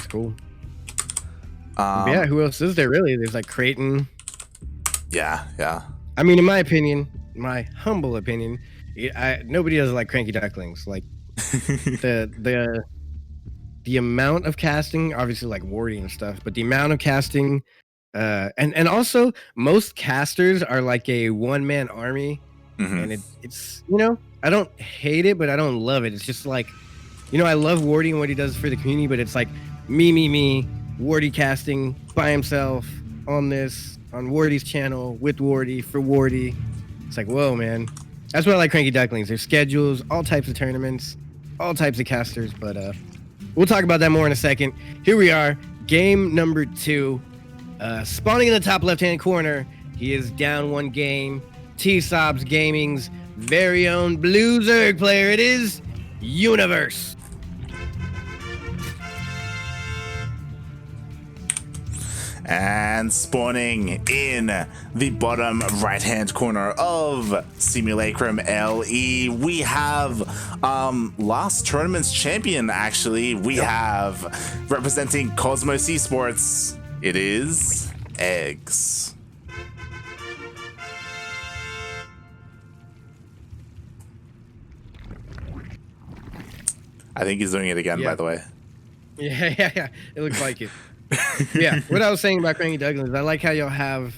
cool. Yeah, who else is there really? There's like Creighton. Yeah. I mean, in my opinion, my humble opinion, nobody does like CranKy Ducklings. Like the amount of casting, obviously like Wardy and stuff, but the amount of casting, and also most casters are like a one-man army, and it's I don't hate it, but I don't love it. It's just like, I love Wardy and what he does for the community, but it's like me, Wardy casting by himself on Wardy's channel with Wardy for Wardy. It's like, whoa, man. That's why I like CranKy Ducklings. There's schedules, all types of tournaments, all types of casters, but we'll talk about that more in a second. Here we are, game number 2. Spawning in the top left-hand corner, he is down 1 game. T-Sobs Gaming's very own Blue Zerg player. It is Universe. And spawning in the bottom right-hand corner of Simulacrum LE, we have last tournament's champion, actually. We have, representing Cosmos Esports, it is eGGz. I think he's doing it again, by the way. Yeah. It looks like it. Yeah, what I was saying about CranKy Ducklings, I like how y'all have,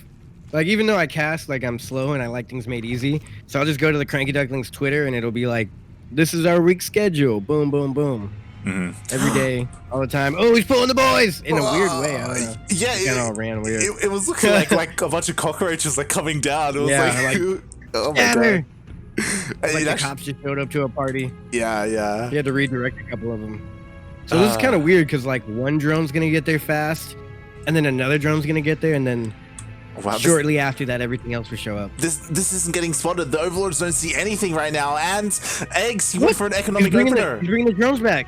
like, even though I cast, like, I'm slow and I like things made easy, so I'll just go to the CranKy Ducklings Twitter and it'll be like, this is our week schedule, boom, boom, boom. Every day, all the time. Oh, he's pulling the boys in a weird way. I don't know. Yeah, it kind of all ran weird. It was looking like a bunch of cockroaches like coming down. It was like oh my god. Like the cops just showed up to a party. Yeah. He had to redirect a couple of them. So this is kind of weird because like one drone's gonna get there fast, and then another drone's gonna get there, and then shortly after that, everything else will show up. This isn't getting spotted. The overlords don't see anything right now, and eGGz, he went for an economic opener. He's bringing the drones back.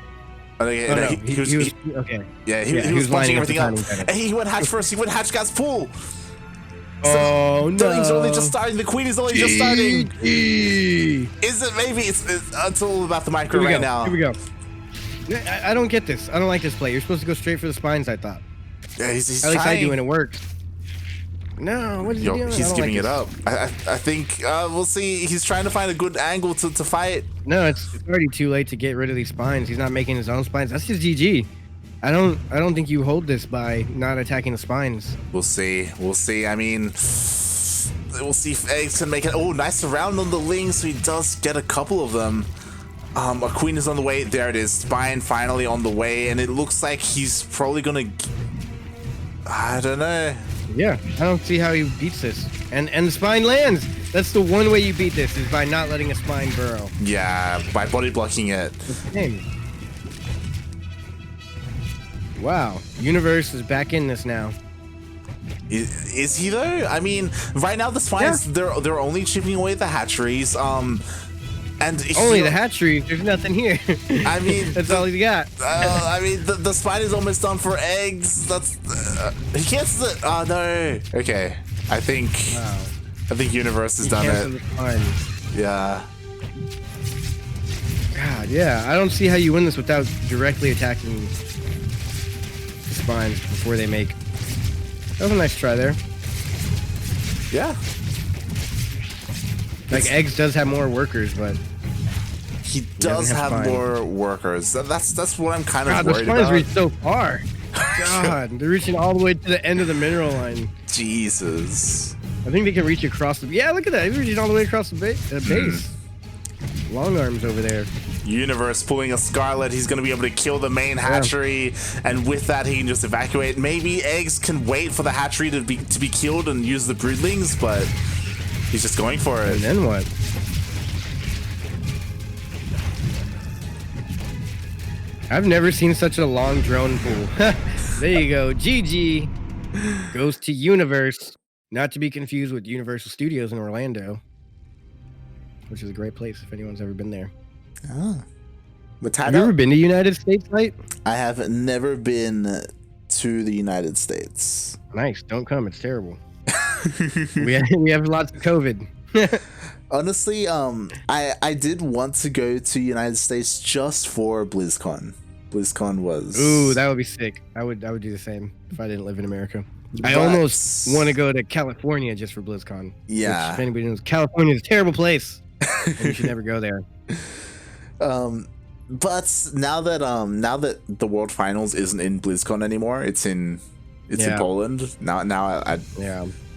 Okay. He was launching everything up. And he went hatch first. He went hatch gas full. Oh no! Ducklings only just starting. The queen is only just starting. Is it? Maybe it's all about the micro right now. Here we go. I don't get this. I don't like this play. You're supposed to go straight for the spines, I thought. Yeah, he's at least I do, and it works. No, what is he doing? He's giving it up. I think we'll see. He's trying to find a good angle to fight. No, it's already too late to get rid of these spines. He's not making his own spines. That's just GG. I don't think you hold this by not attacking the spines. We'll see. I mean, we'll see if eGGz can make it. Oh, nice surround on the Ling, so he does get a couple of them. A queen is on the way. There it is. Spine finally on the way, and it looks like he's probably gonna. I don't know. Yeah, I don't see how he beats this. And the spine lands. That's the one way you beat this, is by not letting a spine burrow. Yeah, by body blocking it. Wow, Universe is back in this now. Is he though? I mean, right now the spines they're only chipping away the hatcheries. And only the hatchery. There's nothing here. I mean, that's all he's got. I mean, the spine is almost done for eGGz. That's he gets the. Oh no. Okay, I think Universe has done it. Yeah. God, yeah. I don't see how you win this without directly attacking the spines before they make. That was a nice try there. Yeah. Like eGGz does have more workers, but he does have more workers. That's what I'm kind of worried about. The spines reach so far. God, they're reaching all the way to the end of the mineral line. Jesus. I think they can reach across the. Yeah, look at that. They're reaching all the way across the base. Long arms over there. Universe pulling a Scarlet. He's going to be able to kill the main hatchery, and with that, he can just evacuate. Maybe eGGz can wait for the hatchery to be killed and use the broodlings, but. He's just going for it. And then what? I've never seen such a long drone pool. There you go. GG goes to Universe. Not to be confused with Universal Studios in Orlando, which is a great place if anyone's ever been there. Oh. Have you ever been to United States, Light? I have never been to the United States. Nice. Don't come. It's terrible. we have lots of COVID. Honestly, I did want to go to United States just for BlizzCon. BlizzCon was. Ooh, that would be sick. I would do the same if I didn't live in America. But I almost want to go to California just for BlizzCon. Yeah. Which, if anybody knows, California is a terrible place. And you should never go there. But now that the World Finals isn't in BlizzCon anymore, it's in Poland. Now I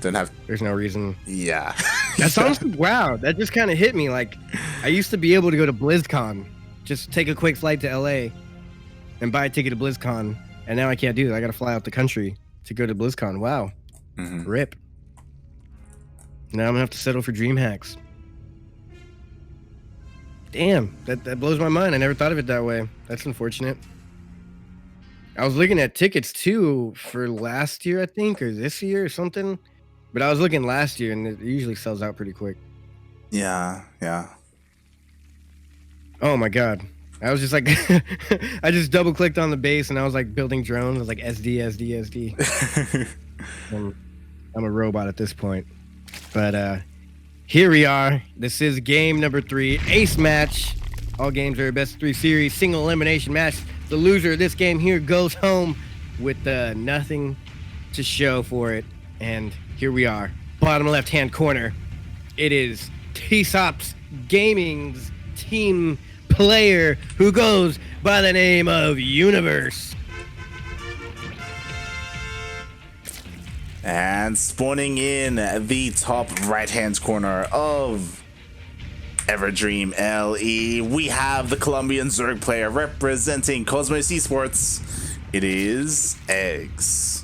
don't have. There's no reason. Yeah. That sounds wow. That just kind of hit me. Like, I used to be able to go to BlizzCon, just take a quick flight to LA, and buy a ticket to BlizzCon, and now I can't do that. I got to fly out the country to go to BlizzCon. Wow. Rip. Now I'm gonna have to settle for DreamHacks. Damn, that blows my mind. I never thought of it that way. That's unfortunate. I was looking at tickets too for last year, I think, or this year or something. But I was looking last year, and it usually sells out pretty quick. Yeah. Oh my god. I was just like, I just double clicked on the base, and I was like building drones. I was like SD. I'm a robot at this point. But here we are. This is game number 3, ace match. All games are a best of 3 series, single elimination match. The loser of this game here goes home with nothing to show for it. And here we are, bottom left-hand corner. It is T-Sops Gaming's team player who goes by the name of Universe. And spawning in the top right-hand corner of Everdream LE, we have the Colombian Zerg player representing Cosmos Esports. It is eGGz.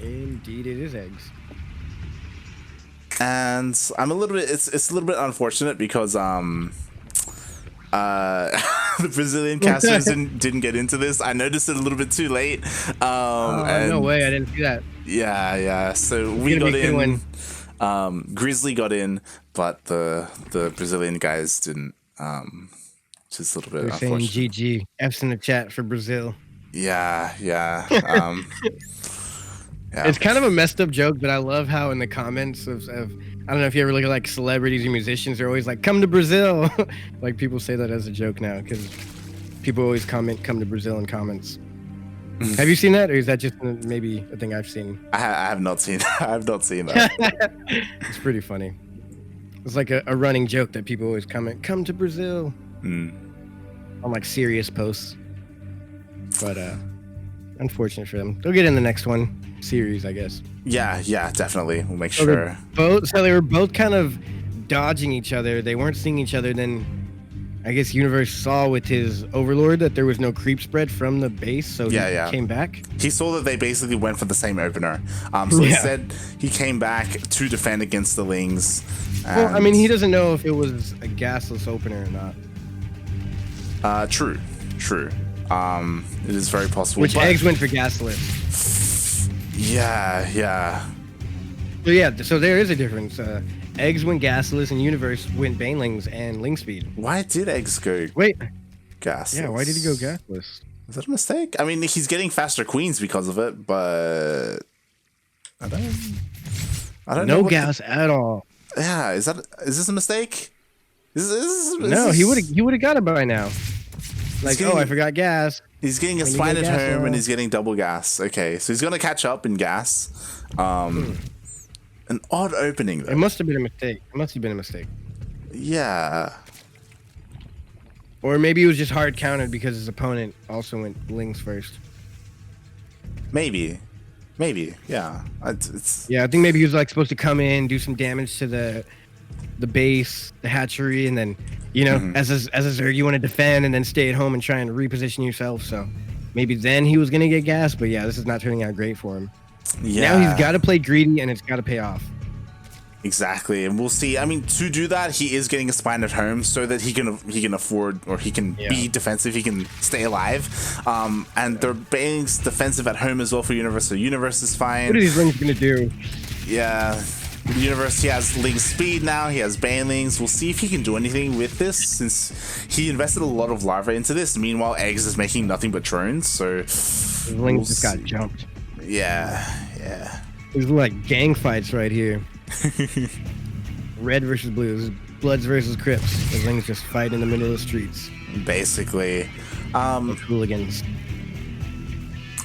Indeed, it is eGGz. And I'm a little bit. It's a little bit unfortunate because the Brazilian casters didn't get into this. I noticed it a little bit too late. And no way, I didn't see that. Yeah. So we got in. Grizzly got in, but the Brazilian guys didn't. Just a little bit. They're saying GG. F's in the chat for Brazil. Yeah. Yeah. It's kind of a messed up joke, but I love how in the comments of I don't know if you ever look at like celebrities or musicians, they're always like, "Come to Brazil." Like people say that as a joke now because people always comment, "Come to Brazil" in comments. Have you seen that, or is that just maybe a thing I've seen? I have not seen. I have not seen that. It's pretty funny. It's like a running joke that people always comment, "Come to Brazil," on like serious posts. But unfortunate for them. They'll get in the next series, I guess. Yeah, definitely. We'll make sure. So they were both kind of dodging each other. They weren't seeing each other. Then I guess Universe saw with his Overlord that there was no creep spread from the base, so he came back. He saw that they basically went for the same opener. So instead, he came back to defend against the Lings. Well, I mean, he doesn't know if it was a gasless opener or not. True. It is very possible. Which eGGz went for gasless. Yeah. So there is a difference. eGGz went gasless and Universe went Banelings and Ling Speed. Why did eGGz go gasless? Yeah, why did he go gasless? Is that a mistake? I mean, he's getting faster queens because of it, but I don't know. No gas at all. Yeah, is this a mistake? No, he would have got it by now. Like, I forgot gas. He's getting a spine at home and he's getting double gas. Okay, so he's gonna catch up in gas. An odd opening though. It must have been a mistake. Yeah. Or maybe he was just hard countered because his opponent also went Lings first. Maybe. Yeah. Yeah, I think maybe he was like supposed to come in, do some damage to the base, the hatchery, and then as a Zerg you want to defend and then stay at home and try and reposition yourself. So maybe then he was gonna get gas, but yeah, this is not turning out great for him. Yeah. Now he's got to play greedy and it's got to pay off. Exactly, and we'll see. I mean, to do that, he is getting a spine at home so that he can afford, or he can be defensive. He can stay alive. And they're being defensive at home as well for Universe. So Universe is fine. What are these Lings gonna do? Yeah, Universe. He has Ling Speed now. He has Banelings. We'll see if he can do anything with this, since he invested a lot of larvae into this. Meanwhile, eGGz is making nothing but drones. So Lings just got jumped. Yeah. There's like gang fights right here. Red versus blue. This is Bloods versus Crips. The Lings just fight in the middle of the streets. Basically. With hooligans.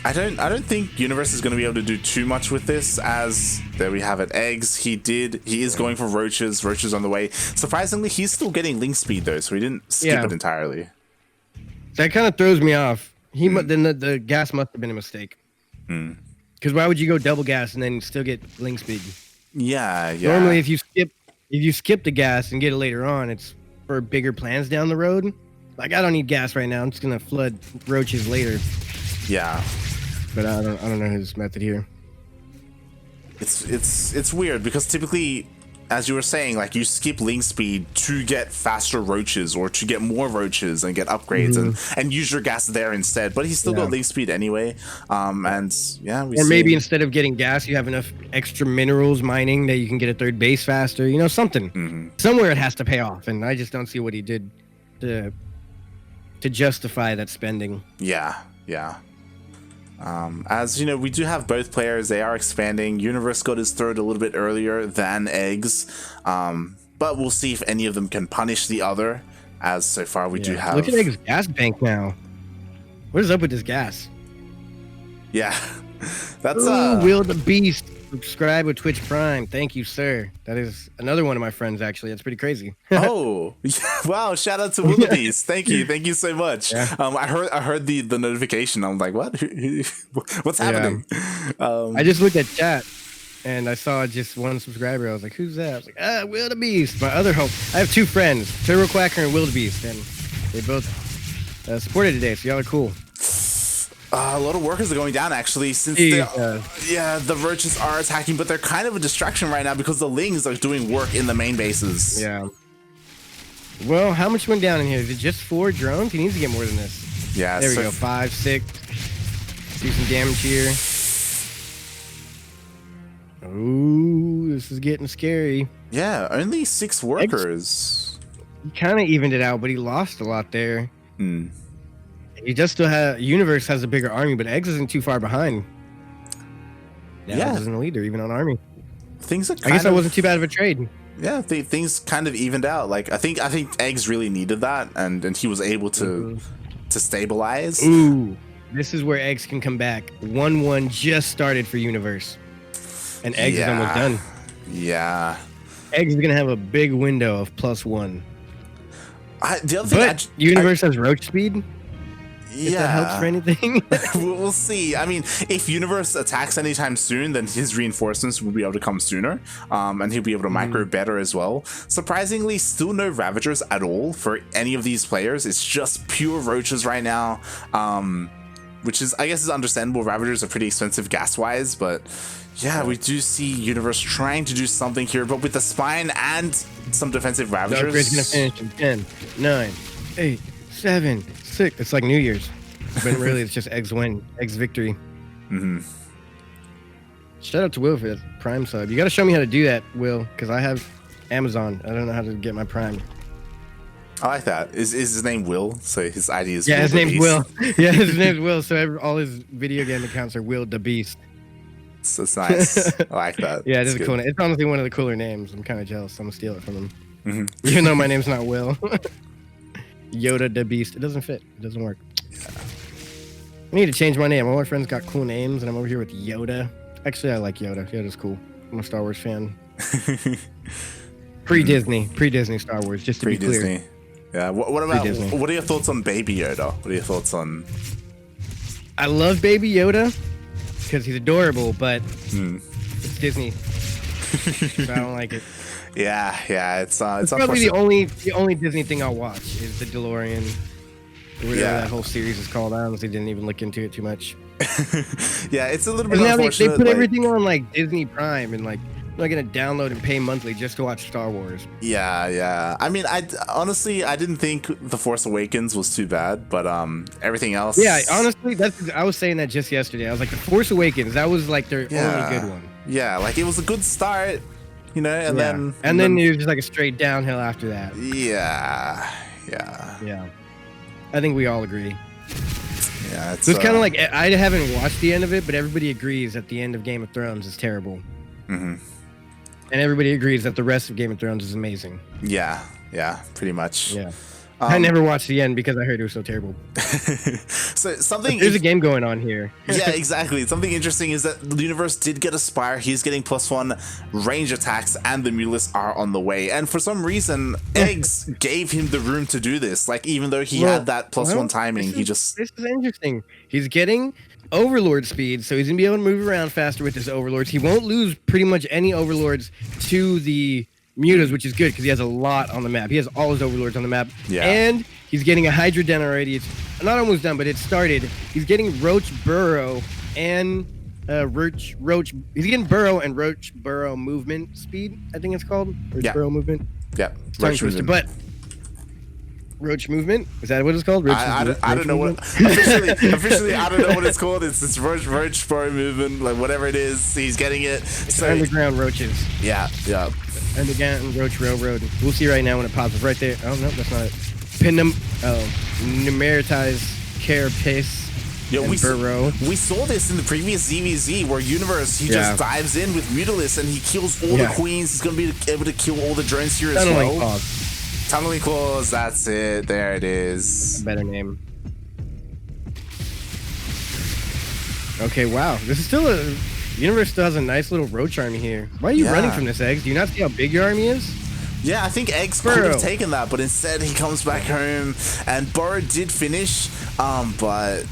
I don't think Universe is going to be able to do too much with this, as there we have it. eGGz, he is going for Roaches. Roaches on the way. Surprisingly, he's still getting Link speed though, so he didn't skip it entirely. That kind of throws me off. Then the gas must have been a mistake. Because why would you go double gas and then still get Link speed? Yeah. Normally, if you skip the gas and get it later on, it's for bigger plans down the road. Like, I don't need gas right now. I'm just gonna flood Roaches later. Yeah. But I don't know his method here. It's weird because typically, as you were saying, like you skip Link speed to get faster Roaches or to get more Roaches and get upgrades and use your gas there instead. But he's still got Link speed anyway. Maybe instead of getting gas, you have enough extra minerals mining that you can get a third base faster. You know, something. Somewhere it has to pay off, and I just don't see what he did to justify that spending. Yeah. As you know, we do have both players. They are expanding. Universe got his third a little bit earlier than eGGz, but we'll see if any of them can punish the other, as so far we do have. Look at eGGz's gas bank now. What is up with this gas? Yeah, that's Will the Beast. Subscribe with Twitch Prime. Thank you, sir. That is another one of my friends, actually. That's pretty crazy. Oh, wow. Shout out to Will the Beast. Thank you so much. Yeah. I heard the notification. I'm like, what? What's happening? I just looked at chat and I saw just one subscriber. I was like, who's that? I was like, Will the Beast. My other hope. I have two friends, Turbo Quacker and Will the Beast, and they both supported today, so y'all are cool. A lot of workers are going down, actually, since the Roaches are attacking, but they're kind of a distraction right now because the Lings are doing work in the main bases. Yeah. Well, how much went down in here? Is it just 4 drones? He needs to get more than this. Yeah. There we go. 5, 6. Do some damage here. Ooh, this is getting scary. Yeah, only 6 workers. He kind of evened it out, but he lost a lot there. He does still have Universe has a bigger army, but eGGz isn't too far behind. eGGz isn't a leader even on army. Things are I guess that wasn't too bad of a trade. Yeah, things kind of evened out. Like I think eGGz really needed that, and he was able to stabilize. Ooh, this is where eGGz can come back. 1-1 just started for Universe, and eGGz is almost done. Yeah, eGGz is gonna have a big window of +1. The other thing, Universe has Roach speed. Yeah, if that helps for anything. We'll see. I mean, if Universe attacks anytime soon, then his reinforcements will be able to come sooner, and he'll be able to micro better as well. Surprisingly, still no Ravagers at all for any of these players. It's just pure Roaches right now, which is, I guess, is understandable. Ravagers are pretty expensive gas-wise, but yeah, we do see Universe trying to do something here, but with the Spine and some defensive Ravagers. The upgrade's gonna finish in 10, 9, 8, 7, 6. It's like New Year's, but really it's just eGGz victory. Shout out to Will for that Prime sub. You got to show me how to do that, Will, because I have Amazon. I don't know how to get my Prime. I like that. Is his name Will? So his ID is Will his name's Will. Yeah, his name's Will. So all his video game accounts are Will the Beast. So it's nice. I like that. Yeah, it is a cool name. It's honestly one of the cooler names. I'm kind of jealous. I'm gonna steal it from him, even though my name's not Will. Yoda the Beast. It doesn't fit. It doesn't work. I need to change my name. All my friends got cool names, and I'm over here with Yoda. Actually, I like Yoda. Yoda's cool. I'm a Star Wars fan. Pre-Disney Star Wars, just to be clear. Yeah. What are your thoughts on Baby Yoda? What are your thoughts on? I love Baby Yoda because he's adorable, but it's Disney. So I don't like it. Yeah, it's probably the only Disney thing I'll watch is the DeLorean, or whatever that whole series is called. I honestly didn't even look into it too much. Yeah, it's a little bit unfortunate. They put everything on like Disney Prime, and like I'm not gonna download and pay monthly just to watch Star Wars. Yeah. I mean, I honestly didn't think The Force Awakens was too bad, but everything else. Yeah, honestly, I was saying that just yesterday. I was like, The Force Awakens, that was like their only good one. Yeah, like it was a good start. You know, and then it was just like a straight downhill after that. Yeah. I think we all agree. Yeah, it's kind of like, I haven't watched the end of it, but everybody agrees that the end of Game of Thrones is terrible. And And everybody agrees that the rest of Game of Thrones is amazing. Yeah, pretty much. Yeah. I never watched the end because I heard it was so terrible. So something there's a game going on here. Yeah, exactly. Something interesting is that the universe did get a Spire. He's getting +1 range attacks, and the Mutalists are on the way. And for some reason, eGGz gave him the room to do this. Like, even though he had that +1 timing, he just... This is interesting. He's getting Overlord speed, so he's going to be able to move around faster with his Overlords. He won't lose pretty much any Overlords to the Mutas, which is good because he has a lot on the map. He has all his Overlords on the map. Yeah. And he's getting a Hydra Den already. It's not almost done, but it started. He's getting Roach Burrow and Roach. He's getting Burrow and Roach Burrow movement speed, I think it's called. Roach Burrow movement. Yeah. Roach movement. But Roach movement? Is that what it's called? Roach I don't know what officially I don't know what it's called. It's Roach Burrow movement, like whatever it is. He's getting it. It's so underground roaches. Yeah. Underground Roach Railroad. We'll see right now when it pops up right there. Oh no, that's not it. Numeritize Carapace. Yeah, we saw this in the previous ZvZ where Universe just dives in with Mutalists and he kills all the queens. He's gonna be able to kill all the drones here as well. Tunneling Claws, that's it. There it is. A better name. Okay, wow. This is still a... Universe still has a nice little roach army here. Why are you running from this, eGGz? Do you not see how big your army is? Yeah, I think eGGz could have taken that, but instead he comes back home, and Burrow did finish, but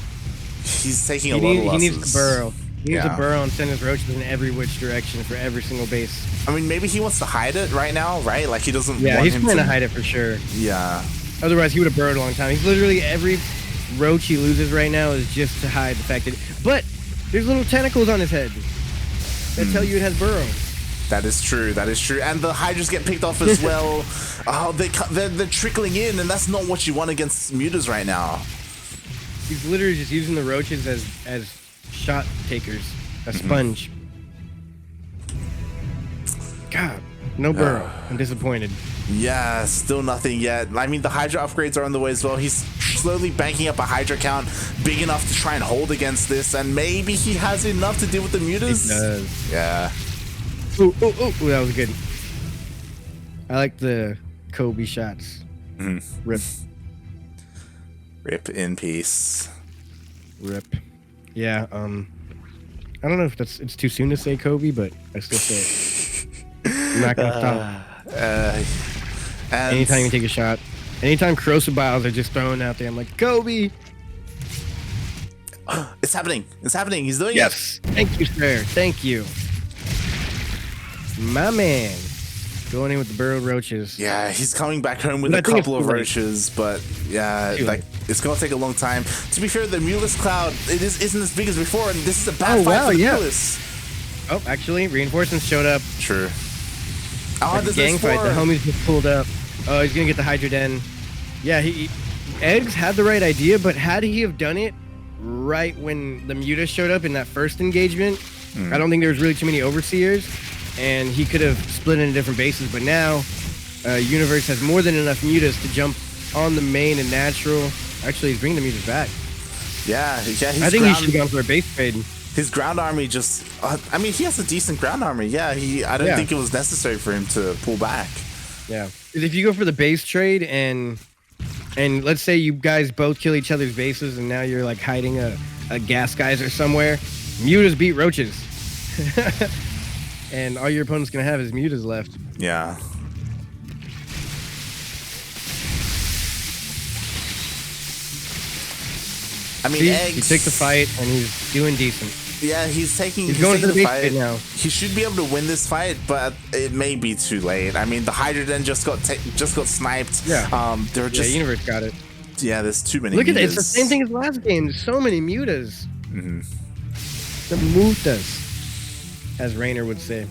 he's taking a lot of losses. He needs to burrow. He needs to burrow and send his roaches in every which direction for every single base. I mean, maybe he wants to hide it right now, right? Like, he doesn't want him to... Yeah, he's trying to hide it for sure. Yeah. Otherwise, he would have burrowed a long time. He's literally... Every roach he loses right now is just to hide the fact that... But there's little tentacles on his head that tell you it has burrow. That is true. That is true. And the Hydras get picked off as well. They're trickling in, and that's not what you want against Mutas right now. He's literally just using the roaches as shot takers. A sponge. God, no burrow. I'm disappointed. Yeah, still nothing yet. I mean, the Hydra upgrades are on the way as well. He's slowly banking up a Hydra count big enough to try and hold against this, and maybe he has enough to deal with the Mutas. He does. Yeah. Ooh, that was good. I like the Kobe shots. Rip. Rip in peace. Rip. Yeah, I don't know if it's too soon to say Kobe, but I still say it. I'm not gonna stop. Anytime you take a shot, anytime corrosive biles are just thrown out there, I'm like, Kobe! It's happening. It's happening. He's doing it. Yes. Thank you, sir. Thank you. My man. Going in with the burrowed roaches. Yeah, he's coming back home with a couple of roaches, but yeah, like, it's gonna take a long time. To be fair, the Mulus cloud isn't as big as before, and this is a bad fight for the Mulus. Oh, actually, reinforcements showed up. True. Oh, there's gang fight. The homies just pulled up. Oh, he's gonna get the Hydra Den. Yeah, eGGz had the right idea, but had he have done it right when the Muta showed up in that first engagement, I don't think there was really too many Overseers, and he could have split into different bases. But now, Universe has more than enough Mutas to jump on the main and natural. Actually, he's bringing the Mutas back. Yeah. I think he should have gone for a base trade. His ground army just... I mean, he has a decent ground army. Yeah, I don't think it was necessary for him to pull back. Yeah. If you go for the base trade and let's say you guys both kill each other's bases and now you're like hiding a gas geyser somewhere, Mutas beat roaches. And all your opponent's going to have is Mutas left. Yeah. I mean, eGGz... He took the fight and he's doing decent. Yeah, he's going to the fight now. He should be able to win this fight, but it may be too late. I mean, the Hydra Den just got sniped. Yeah. They're just... Yeah, Universe got it. Yeah, there's too many Look Mutas. at it. It's the same thing as last game. There's so many Mutas. The Mutas, as Rainer would say.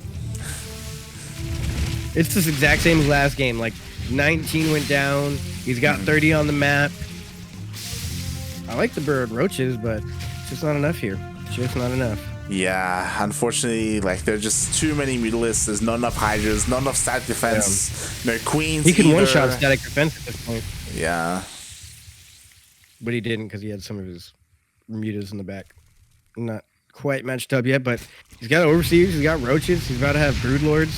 It's this exact same as last game. Like, 19 went down. He's got 30 on the map. I like the bird roaches, but it's just not enough here. Just not enough. Yeah, unfortunately, like, there are just too many Mutalists. There's not enough Hydras, not enough static defense, no Queens. He could one-shot static defense at this point. Yeah. But he didn't because he had some of his Mutas in the back. Not quite matched up yet, but he's got Overseers, he's got Roaches, he's about to have Broodlords.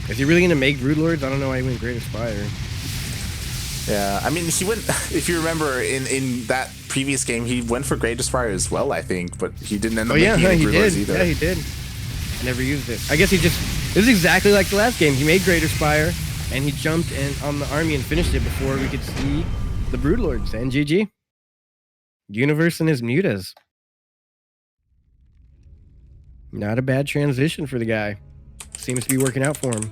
Is he really gonna make Brood Lords? I don't know why he went Great Aspire. Yeah, I mean, he went. If you remember, in that previous game, he went for Great Aspire as well, I think, but he didn't end up making any Brood Lords either. Yeah, he did. I never used it. I guess he just. This is exactly like the last game. He made Great Aspire, and he jumped in on the army and finished it before we could see the Brood Lords. And GG. Universe and his mutas. Not a bad transition for the guy. Seems to be working out for him.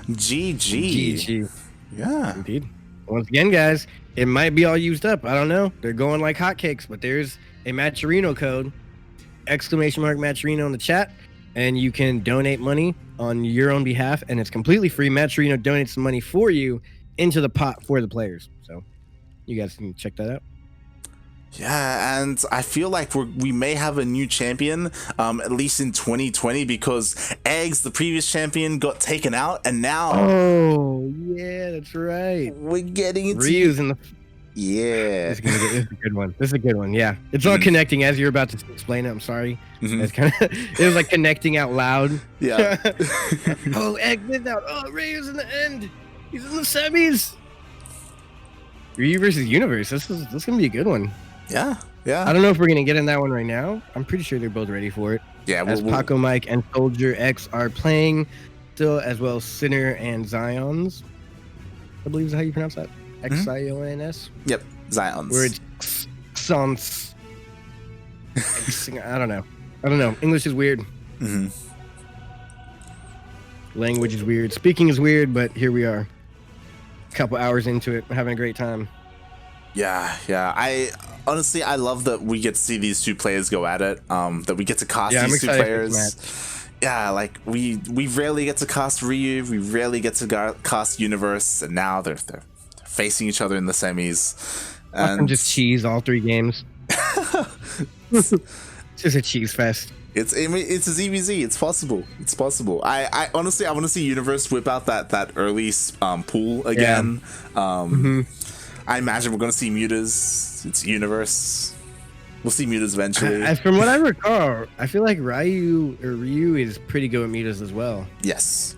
GG. GG. Yeah. Indeed. Once again, guys, it might be all used up. I don't know. They're going like hotcakes, but there's a Matcherino code. ! Matcherino in the chat. And you can donate money on your own behalf. And it's completely free. Matcherino donates some money for you into the pot for the players. So you guys can check that out. Yeah, and I feel like we may have a new champion, at least in 2020, because eGGz, the previous champion, got taken out, and now... Oh, yeah, that's right. We're getting into... Ryu's in the... Yeah. This is a good one. This is a good one, yeah. It's all connecting as you're about to explain it. I'm sorry. It's kind of... It was like connecting out loud. Yeah. Oh, eGGz is out. Oh, Ryu's in the end. He's in the semis. Ryu versus Universe. This is going to be a good one. Yeah, yeah. I don't know if we're going to get in that one right now. I'm pretty sure they're both ready for it. Yeah, as Paco Mike and Soldier X are playing still, as well as Sinner and Zions. I believe is how you pronounce that. X-I-O-N-S? Yep, Zions. Where it's Xons. I don't know. English is weird. Language is weird. Speaking is weird, but here we are. A couple hours into it. We're having a great time. Yeah. I honestly love that we get to see these two players go at it. That we get to cast these two players. Yeah, like we rarely get to cast Ryu. We rarely get to cast Universe, and now they're facing each other in the semis. And just cheese all 3 games. It's just a cheese fest. It's a ZvZ. It's possible. It's possible. I honestly want to see Universe whip out that early pool again. Yeah. I imagine we're going to see mutas. It's Universe. We'll see mutas eventually. From what I recall, I feel like Ryu is pretty good with mutas as well. Yes.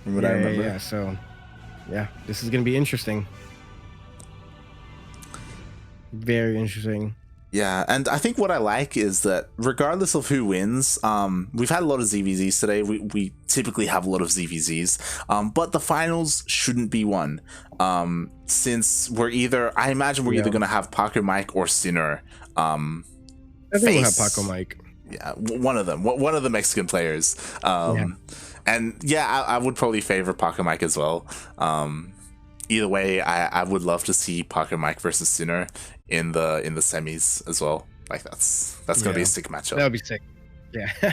From what I remember. Yeah, so, yeah, this is going to be interesting. Very interesting. Yeah, and I think what I like is that regardless of who wins, we've had a lot of ZvZs today. We typically have a lot of ZvZs, but the finals shouldn't be won. Since I imagine we're either going to have Paco Mike or Sinner. I think we'll have Paco Mike. Yeah, one of them. One of the Mexican players. And yeah, I would probably favor Paco Mike as well. Either way, I would love to see Paco Mike versus Sinner in the semis as well. Like that's gonna be a sick matchup. That would be sick. Yeah.